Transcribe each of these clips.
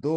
2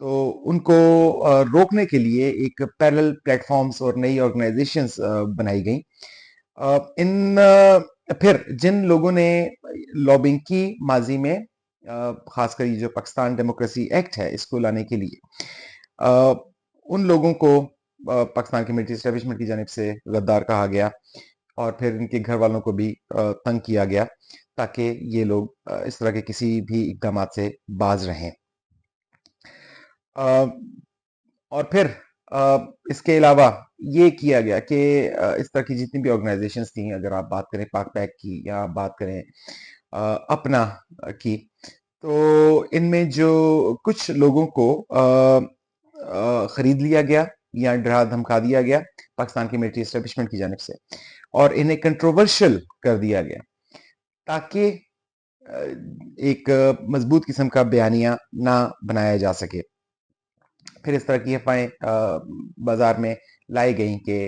تو ان کو روکنے کے لیے ایک پیرل پلیٹ فارمز اور نئی آرگنائزیشنز بنائی گئیں. ان پھر جن لوگوں نے لابنگ کی ماضی میں، خاص کر یہ جو پاکستان ڈیموکریسی ایکٹ ہے اس کو لانے کے لیے، ان لوگوں کو پاکستان کی ملٹری اسٹیبلشمنٹ کی جانب سے غدار کہا گیا، اور پھر ان کے گھر والوں کو بھی تنگ کیا گیا تاکہ یہ لوگ اس طرح کے کسی بھی اقدامات سے باز رہیں. اور پھر اس کے علاوہ یہ کیا گیا کہ اس طرح کی جتنی بھی آرگنائزیشنز تھیں، اگر آپ بات کریں پاک پیک کی یا بات کریں اپنا کی، تو ان میں جو کچھ لوگوں کو خرید لیا گیا یا ڈرا دھمکا دیا گیا پاکستان کی ملٹری اسٹیبلشمنٹ کی جانب سے، اور انہیں کنٹروورشل کر دیا گیا تاکہ ایک مضبوط قسم کا بیانیہ نہ بنایا جا سکے. پھر اس طرح کی افواہیں بازار میں لائی گئیں کہ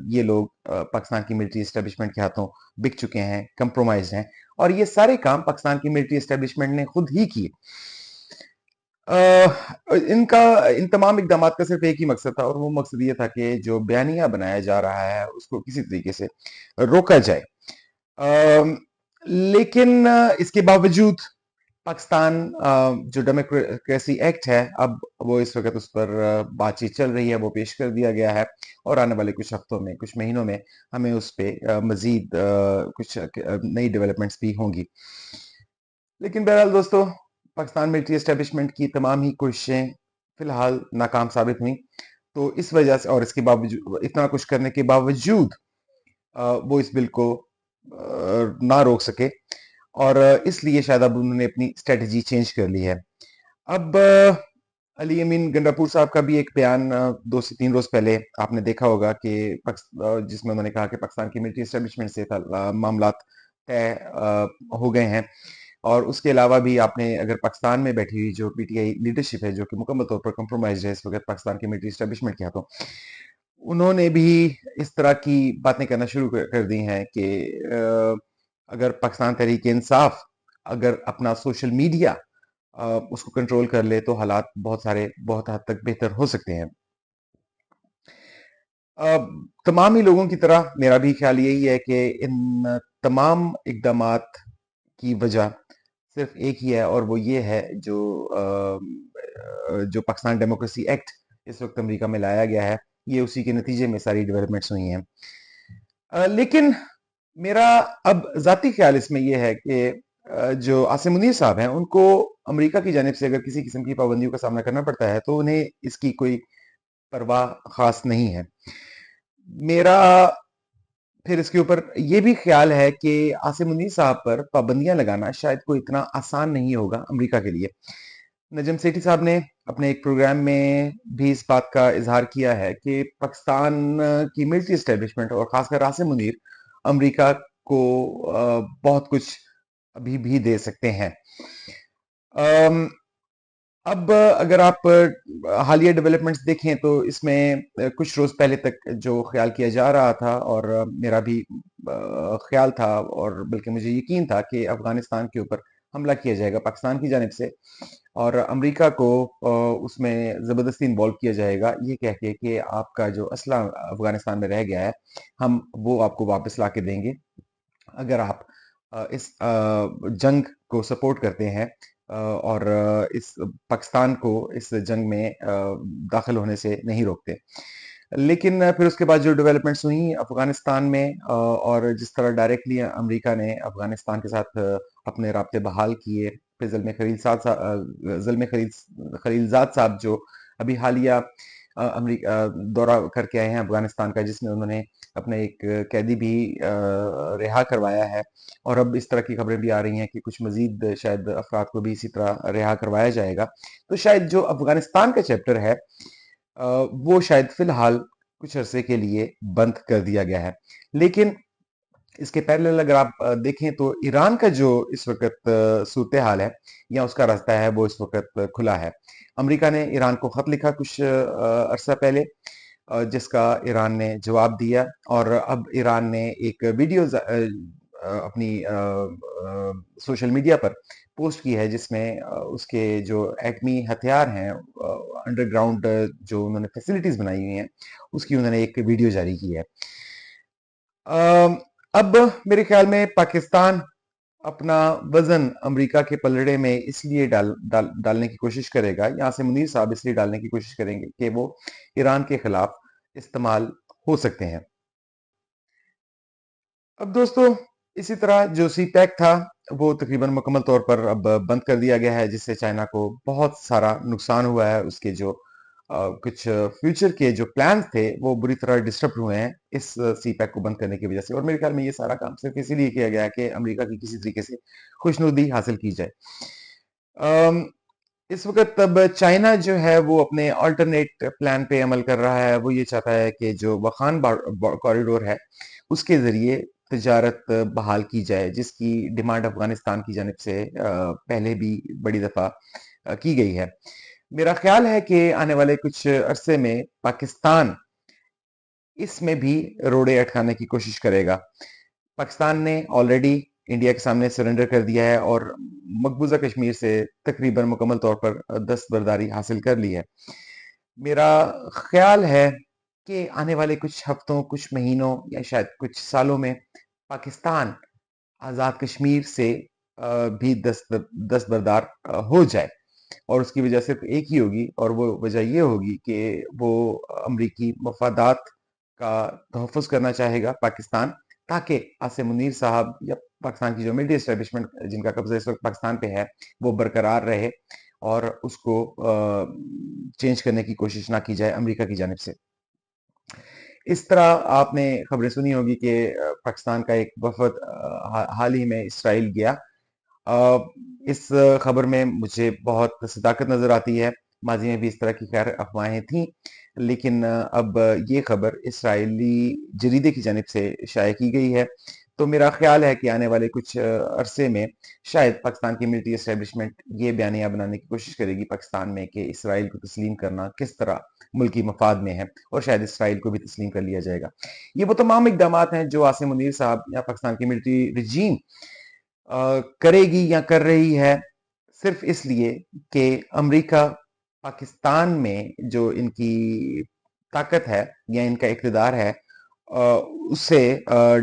یہ لوگ پاکستان کی ملٹری اسٹیبلشمنٹ کے ہاتھوں بک چکے ہیں، کمپرومائزڈ ہیں، اور یہ سارے کام پاکستان کی ملٹری اسٹیبلشمنٹ نے خود ہی کیے. ان تمام اقدامات کا صرف ایک ہی مقصد تھا، اور وہ مقصد یہ تھا کہ جو بیانیہ بنایا جا رہا ہے اس کو کسی طریقے سے روکا جائے. لیکن اس کے باوجود پاکستان جو ڈیموکریسی ایکٹ ہے، اب وہ اس وقت اس پر بات چیت چل رہی ہے، وہ پیش کر دیا گیا ہے، اور آنے والے کچھ ہفتوں میں، کچھ مہینوں میں ہمیں اس پہ مزید کچھ نئی ڈیولپمنٹس بھی ہوں گی. لیکن بہرحال دوستو، پاکستان ملٹری اسٹیبلشمنٹ کی تمام ہی کوششیں فی الحال ناکام ثابت ہوئیں. تو اس وجہ سے، اور اس کے باوجود، اتنا کچھ کرنے کے باوجود وہ اس بل کو نہ روک سکے، اور اس لیے شاید اب انہوں نے اپنی اسٹریٹجی چینج کر لی ہے. اب علی امین گنڈاپور صاحب کا بھی ایک بیان 2 سے 3 روز پہلے آپ نے دیکھا ہوگا کہ جس میں انہوں نے کہا کہ پاکستان کی ملٹری اسٹیبلشمنٹ سے معاملات طے ہو گئے ہیں. اور اس کے علاوہ بھی آپ نے اگر پاکستان میں بیٹھی ہوئی جو پی ٹی آئی لیڈرشپ ہے، جو کہ مکمل طور پر کمپرومائزڈ ہے اس وقت پاکستان کی ملٹری اسٹیبلشمنٹ کے ہاتھوں، انہوں نے بھی اس طرح کی باتیں کرنا شروع کر دی ہیں کہ اگر پاکستان تحریک انصاف اگر اپنا سوشل میڈیا اس کو کنٹرول کر لے تو حالات بہت حد تک بہتر ہو سکتے ہیں. تمام ہی لوگوں کی طرح میرا بھی خیال یہی ہے کہ ان تمام اقدامات کی وجہ صرف ایک ہی ہے، اور وہ یہ ہے جو پاکستان ڈیموکریسی ایکٹ اس وقت امریکہ میں لایا گیا ہے، یہ اسی کے نتیجے میں ساری ڈیولپمنٹس ہوئی ہیں. لیکن میرا اب ذاتی خیال اس میں یہ ہے کہ جو عاصم منیر صاحب ہیں، ان کو امریکہ کی جانب سے اگر کسی قسم کی پابندیوں کا سامنا کرنا پڑتا ہے تو انہیں اس کی کوئی پرواہ خاص نہیں ہے. میرا پھر اس کے اوپر یہ بھی خیال ہے کہ عاصم منیر صاحب پر پابندیاں لگانا شاید کوئی اتنا آسان نہیں ہوگا امریکہ کے لیے. نجم سیٹھی صاحب نے اپنے ایک پروگرام میں بھی اس بات کا اظہار کیا ہے کہ پاکستان کی ملٹری اسٹیبلشمنٹ اور خاص کر عاصم منیر امریکہ کو بہت کچھ ابھی بھی دے سکتے ہیں. اب اگر آپ حالیہ ڈیولپمنٹس دیکھیں تو اس میں کچھ روز پہلے تک جو خیال کیا جا رہا تھا، اور میرا بھی خیال تھا اور بلکہ مجھے یقین تھا کہ افغانستان کے اوپر حملہ کیا جائے گا پاکستان کی جانب سے، اور امریکہ کو اس میں زبردستی انوالو کیا جائے گا، یہ کہہ کے کہ آپ کا جو اسلحہ افغانستان میں رہ گیا ہے ہم وہ آپ کو واپس لا کے دیں گے اگر آپ اس جنگ کو سپورٹ کرتے ہیں اور اس پاکستان کو اس جنگ میں داخل ہونے سے نہیں روکتے. لیکن پھر اس کے بعد جو ڈیولپمنٹس ہوئیں افغانستان میں، اور جس طرح ڈائریکٹلی امریکہ نے افغانستان کے ساتھ اپنے رابطے بحال کیے، پھر زلمے خلیلزاد صاحب جو ابھی حالیہ امریکہ دورہ کر کے آئے ہیں افغانستان کا، جس میں انہوں نے اپنے ایک قیدی بھی رہا کروایا ہے، اور اب اس طرح کی خبریں بھی آ رہی ہیں کہ کچھ مزید شاید افراد کو بھی اسی طرح رہا کروایا جائے گا. تو شاید جو افغانستان کا چیپٹر ہے وہ شاید فی الحال کچھ عرصے کے لیے بند کر دیا گیا ہے. لیکن اس کے پیرالل اگر آپ دیکھیں تو ایران کا جو اس وقت صورتحال ہے یا اس کا راستہ ہے وہ اس وقت کھلا ہے. امریکہ نے ایران کو خط لکھا کچھ عرصہ پہلے، جس کا ایران نے جواب دیا، اور اب ایران نے ایک ویڈیو اپنی سوشل میڈیا پر پوسٹ کی ہے، جس میں اس کے جو ایٹمی ہتھیار ہیں، انڈر گراؤنڈ جو انہوں نے فیسلٹیز بنائی ہوئی ہیں، اس کی انہوں نے ایک ویڈیو جاری کی ہے۔ اب میرے خیال میں پاکستان اپنا وزن امریکہ کے پلڑے میں اس لیے ڈالنے کی کوشش کرے گا، یہاں سے منیر صاحب اس لیے ڈالنے کی کوشش کریں گے کہ وہ ایران کے خلاف استعمال ہو سکتے ہیں۔ اب دوستو، اسی طرح جو سی پیک تھا وہ تقریباً مکمل طور پر اب بند کر دیا گیا ہے، جس سے چائنا کو بہت سارا نقصان ہوا ہے۔ اس کے جو کچھ فیوچر کے جو پلانز تھے وہ بری طرح ڈسٹرب ہوئے ہیں اس سی پیک کو بند کرنے کی وجہ سے، اور میرے خیال میں یہ سارا کام صرف اسی لیے کیا گیا ہے کہ امریکہ کی کسی طریقے سے خوشنودی حاصل کی جائے۔ اس وقت اب چائنا جو ہے وہ اپنے آلٹرنیٹ پلان پہ عمل کر رہا ہے۔ وہ یہ چاہتا ہے کہ جو وخان کوریڈور ہے اس کے ذریعے تجارت بحال کی جائے، جس کی ڈیمانڈ افغانستان کی جانب سے پہلے بھی بڑی دفعہ کی گئی ہے۔ میرا خیال ہے کہ آنے والے کچھ عرصے میں پاکستان اس میں بھی روڑے اٹکانے کی کوشش کرے گا۔ پاکستان نے آلریڈی انڈیا کے سامنے سرنڈر کر دیا ہے اور مقبوضہ کشمیر سے تقریباً مکمل طور پر دستبرداری حاصل کر لی ہے۔ میرا خیال ہے کہ آنے والے کچھ ہفتوں، کچھ مہینوں یا شاید کچھ سالوں میں پاکستان آزاد کشمیر سے بھی دستبردار ہو جائے، اور اس کی وجہ صرف ایک ہی ہوگی، اور وہ وجہ یہ ہوگی کہ وہ امریکی مفادات کا تحفظ کرنا چاہے گا پاکستان، تاکہ عاصم منیر صاحب یا پاکستان کی جو ملٹری اسٹیبلشمنٹ جن کا قبضہ اس وقت پاکستان پہ ہے وہ برقرار رہے اور اس کو چینج کرنے کی کوشش نہ کی جائے امریکہ کی جانب سے۔ اس طرح آپ نے خبریں سنی ہوگی کہ پاکستان کا ایک وفد حال ہی میں اسرائیل گیا۔ اس خبر میں مجھے بہت صداقت نظر آتی ہے۔ ماضی میں بھی اس طرح کی خیر افواہیں تھیں، لیکن اب یہ خبر اسرائیلی جریدے کی جانب سے شائع کی گئی ہے۔ تو میرا خیال ہے کہ آنے والے کچھ عرصے میں شاید پاکستان کی ملٹری اسٹیبلشمنٹ یہ بیانیہ بنانے کی کوشش کرے گی پاکستان میں کہ اسرائیل کو تسلیم کرنا کس طرح ملکی مفاد میں ہے، اور شاید اسرائیل کو بھی تسلیم کر لیا جائے گا۔ یہ وہ تمام اقدامات ہیں جو عاصم منیر صاحب یا پاکستان کی ملٹری رجیم کرے گی یا کر رہی ہے، صرف اس لیے کہ امریکہ پاکستان میں جو ان کی طاقت ہے یا ان کا اقتدار ہے اسے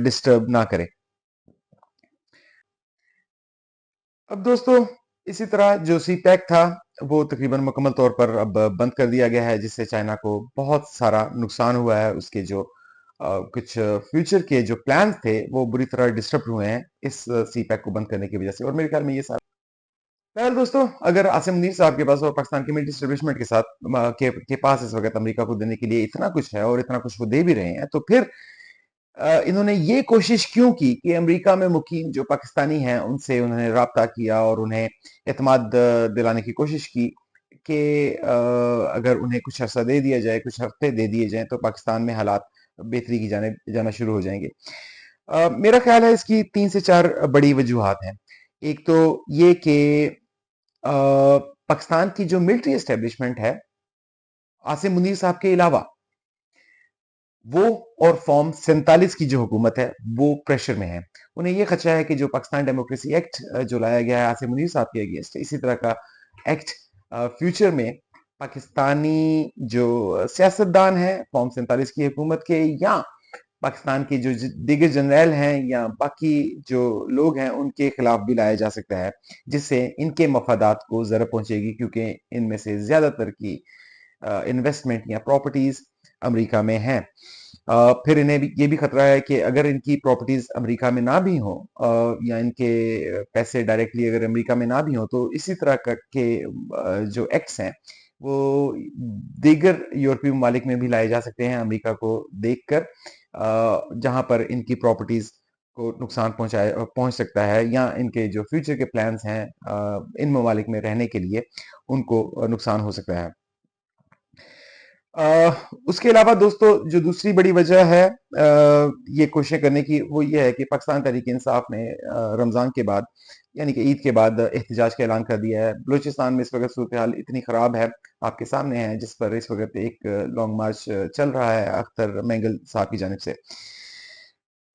ڈسٹرب نہ کرے۔ اب دوستو، اسی طرح جو سی پیک تھا وہ تقریباً مکمل طور پر اب بند کر دیا گیا ہے، جس سے چائنا کو بہت سارا نقصان ہوا ہے۔ اس کے جو کچھ فیوچر کے جو پلانز تھے وہ بری طرح ڈسٹرب ہوئے ہیں اس سی پیک کو بند کرنے کی وجہ سے، اور میرے خیال میں یہ سارا خیر دوستو، اگر عاصم منیر صاحب کے پاس اور پاکستان کی ملٹری اسٹیبلشمنٹ کے ساتھ کے پاس اس وقت امریکہ کو دینے کے لیے اتنا کچھ ہے اور اتنا کچھ وہ دے بھی رہے ہیں، تو پھر انہوں نے یہ کوشش کیوں کی کہ امریکہ میں مقیم جو پاکستانی ہیں ان سے انہوں نے رابطہ کیا اور انہیں اعتماد دلانے کی کوشش کی کہ اگر انہیں کچھ عرصہ دے دیا جائے، کچھ ہفتے دے دیے جائیں، تو پاکستان میں حالات بہتری کی جانب جانا شروع ہو جائیں گے۔ میرا خیال ہے اس کی 3 سے 4 بڑی وجوہات ہیں۔ ایک تو یہ کہ پاکستان کی جو ملٹری اسٹیبلشمنٹ ہے عاصم منیر صاحب کے علاوہ، وہ اور فارم 47 کی جو حکومت ہے وہ پریشر میں ہے۔ انہیں یہ خدشہ ہے کہ جو پاکستان ڈیموکریسی ایکٹ جو لایا گیا ہے عاصم منیر صاحب کے اگینسٹ، اسی طرح کا ایکٹ فیوچر میں پاکستانی جو سیاستدان ہیں فارم 47 کی حکومت کے، یا پاکستان کے جو دیگر جنرل ہیں یا باقی جو لوگ ہیں ان کے خلاف بھی لایا جا سکتا ہے، جس سے ان کے مفادات کو ضرر پہنچے گی، کیونکہ ان میں سے زیادہ تر کی انویسٹمنٹ یا پراپرٹیز امریکہ میں ہیں۔ پھر انہیں بھی یہ بھی خطرہ ہے کہ اگر ان کی پراپرٹیز امریکہ میں نہ بھی ہوں یا ان کے پیسے ڈائریکٹلی اگر امریکہ میں نہ بھی ہوں، تو اسی طرح کے جو ایکٹس ہیں وہ دیگر یورپی ممالک میں بھی لائے جا سکتے ہیں امریکہ کو دیکھ کر، جہاں پر ان کی پراپرٹیز کو نقصان پہنچ سکتا ہے، یا ان کے جو فیوچر کے پلانز ہیں ان ممالک میں رہنے کے لیے ان کو نقصان ہو سکتا ہے۔ اس کے علاوہ دوستو، جو دوسری بڑی وجہ ہے یہ کوششیں کرنے کی، وہ یہ ہے کہ پاکستان تحریک انصاف نے رمضان کے بعد یعنی کہ عید کے بعد احتجاج کا اعلان کر دیا ہے۔ بلوچستان میں اس وقت صورتحال اتنی خراب ہے، آپ کے سامنے ہے، جس پر اس وقت ایک لانگ مارچ چل رہا ہے اختر مینگل صاحب کی جانب سے۔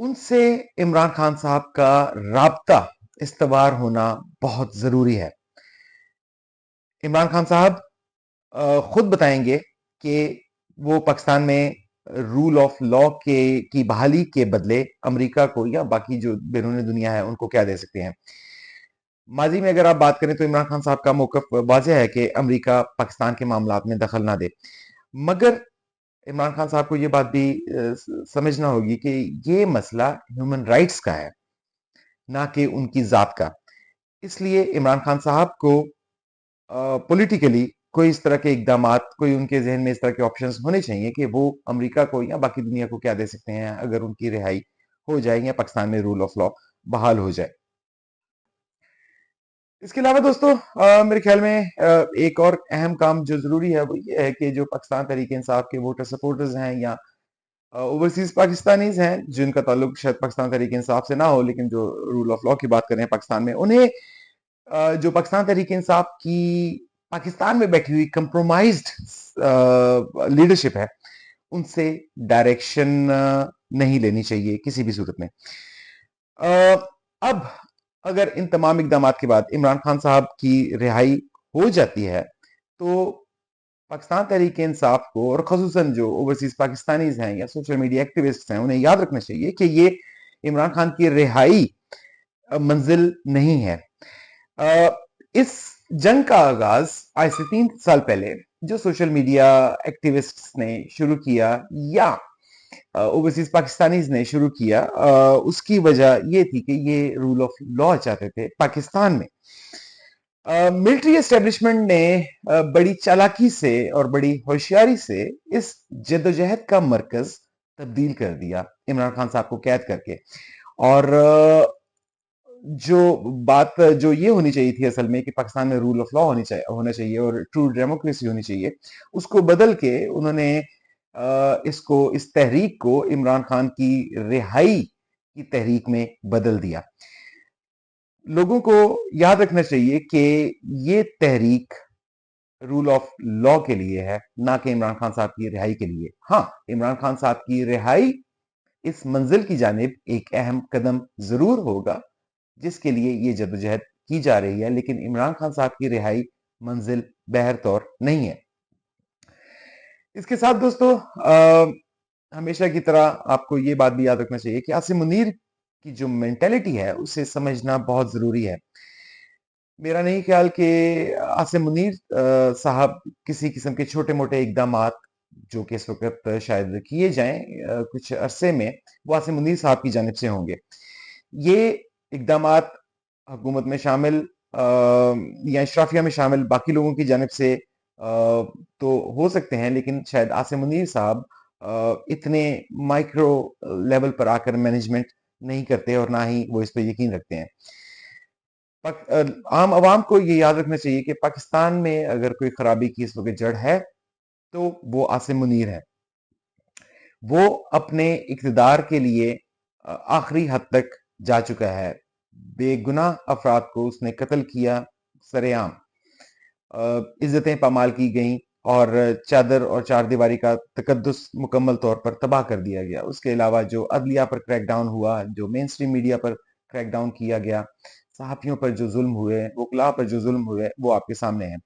ان سے عمران خان صاحب کا رابطہ استوار ہونا بہت ضروری ہے۔ عمران خان صاحب خود بتائیں گے کہ وہ پاکستان میں رول آف لا کی بحالی کے بدلے امریکہ کو یا باقی جو بیرون دنیا ہے ان کو کیا دے سکتے ہیں۔ ماضی میں اگر آپ بات کریں تو عمران خان صاحب کا موقف واضح ہے کہ امریکہ پاکستان کے معاملات میں دخل نہ دے، مگر عمران خان صاحب کو یہ بات بھی سمجھنا ہوگی کہ یہ مسئلہ ہیومن رائٹس کا ہے، نہ کہ ان کی ذات کا۔ اس لیے عمران خان صاحب کو پولیٹیکلی کوئی اس طرح کے اقدامات، کوئی ان کے ذہن میں اس طرح کے آپشنز ہونے چاہیے کہ وہ امریکہ کو یا باقی دنیا کو کیا دے سکتے ہیں اگر ان کی رہائی ہو جائے یا پاکستان میں رول آف لا بحال ہو جائے۔ اس کے علاوہ دوستو میرے خیال میں ایک اور اہم کام جو ضروری ہے وہ یہ ہے کہ جو پاکستان تحریک انصاف کے ووٹر سپورٹرز ہیں یا اوورسیز پاکستانیز ہیں جن کا تعلق شاید پاکستان تحریک انصاف سے نہ ہو لیکن جو رول آف لا کی بات کریں پاکستان میں، انہیں جو پاکستان تحریک انصاف کی پاکستان میں بیٹھی ہوئی کمپرومائزڈ لیڈرشپ ہے ان سے ڈائریکشن نہیں لینی چاہیے کسی بھی صورت میں۔ اب اگر ان تمام اقدامات کے بعد عمران خان صاحب کی رہائی ہو جاتی ہے تو پاکستان تحریک انصاف کو، اور خصوصاً جو اوورسیز پاکستانیز ہیں یا سوشل میڈیا ایکٹیوسٹس ہیں، انہیں یاد رکھنا چاہیے کہ یہ عمران خان کی رہائی منزل نہیں ہے۔ اس جنگ کا آغاز آج سے 3 سال پہلے جو سوشل میڈیا ایکٹیوسٹس نے شروع کیا یا اوورسیز پاکستانیز نے شروع کیا، اس کی وجہ یہ تھی کہ یہ رول آف لا چاہتے تھے پاکستان میں۔ ملٹری اسٹیبلشمنٹ نے بڑی چالاکی سے اور بڑی ہوشیاری سے اس جدوجہد کا مرکز تبدیل کر دیا عمران خان صاحب کو قید کر کے، اور جو بات جو یہ ہونی چاہیے تھی اصل میں کہ پاکستان میں رول آف لا ہونا چاہیے اور ٹرو ڈیموکریسی ہونی چاہیے، اس کو بدل کے انہوں نے اس تحریک کو عمران خان کی رہائی کی تحریک میں بدل دیا۔ لوگوں کو یاد رکھنا چاہیے کہ یہ تحریک رول آف لا کے لیے ہے، نہ کہ عمران خان صاحب کی رہائی کے لیے۔ ہاں، عمران خان صاحب کی رہائی اس منزل کی جانب ایک اہم قدم ضرور ہوگا جس کے لیے یہ جدوجہد کی جا رہی ہے، لیکن عمران خان صاحب کی رہائی منزل بہر طور نہیں ہے۔ اس کے ساتھ دوستو ہمیشہ کی طرح آپ کو یہ بات بھی یاد رکھنا چاہیے کہ عاصم منیر کی جو مینٹیلٹی ہے اسے سمجھنا بہت ضروری ہے۔ میرا نہیں خیال کہ عاصم منیر صاحب کسی قسم کے چھوٹے موٹے اقدامات جو کہ اس وقت شاید کیے جائیں کچھ عرصے میں، وہ عاصم منیر صاحب کی جانب سے ہوں گے۔ یہ اقدامات حکومت میں شامل یا اشرافیہ میں شامل باقی لوگوں کی جانب سے تو ہو سکتے ہیں، لیکن شاید عاصم منیر صاحب اتنے مائکرو لیول پر آ کر مینجمنٹ نہیں کرتے اور نہ ہی وہ اس پہ یقین رکھتے ہیں۔ عام عوام کو یہ یاد رکھنا چاہیے کہ پاکستان میں اگر کوئی خرابی کی اس وقت جڑ ہے تو وہ عاصم منیر ہے۔ وہ اپنے اقتدار کے لیے آخری حد تک جا چکا ہے، بے گناہ افراد کو اس نے قتل کیا سرے عام، عزتیں پامال کی گئیں اور چادر اور چار دیواری کا تقدس مکمل طور پر تباہ کر دیا گیا۔ اس کے علاوہ جو عدلیہ پر کریک ڈاؤن ہوا، جو مین سٹریم میڈیا پر کریک ڈاؤن کیا گیا، صحافیوں پر جو ظلم ہوئے، وکلاء پر جو ظلم ہوئے، وہ آپ کے سامنے ہیں۔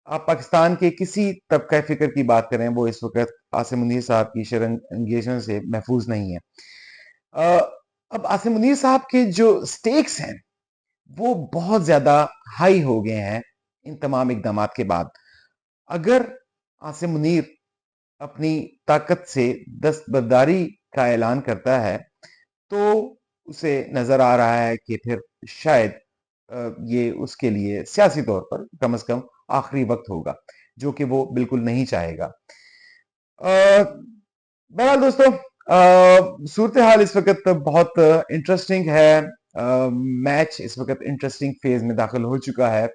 آپ پاکستان کے کسی طبقہ فکر کی بات کریں، وہ اس وقت عاصم منیر صاحب کی شرن انگیزشن سے محفوظ نہیں ہے۔ اب عاصم منیر صاحب کے جو سٹیکس ہیں وہ بہت زیادہ ہائی ہو گئے ہیں ان تمام اقدامات کے بعد۔ اگر عاصم منیر اپنی طاقت سے دستبرداری کا اعلان کرتا ہے تو اسے نظر آ رہا ہے کہ پھر شاید یہ اس کے لیے سیاسی طور پر کم از کم آخری وقت ہوگا، جو کہ وہ بالکل نہیں چاہے گا۔ بہرحال دوستو، صورتحال اس وقت بہت انٹرسٹنگ ہے، میچ اس وقت انٹرسٹنگ فیز میں داخل ہو چکا ہے،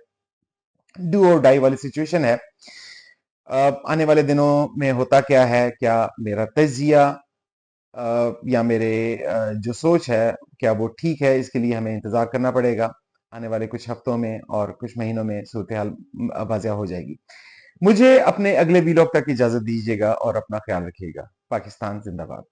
ڈو اور ڈائی والی سچویشن ہے۔ آنے والے دنوں میں ہوتا کیا ہے، کیا میرا تجزیہ یا میرے جو سوچ ہے کیا وہ ٹھیک ہے، اس کے لیے ہمیں انتظار کرنا پڑے گا۔ آنے والے کچھ ہفتوں میں اور کچھ مہینوں میں صورتحال واضح ہو جائے گی۔ مجھے اپنے اگلے ویلاگ تک اجازت دیجیے گا اور اپنا خیال رکھیے گا۔ پاکستان زندہ باد۔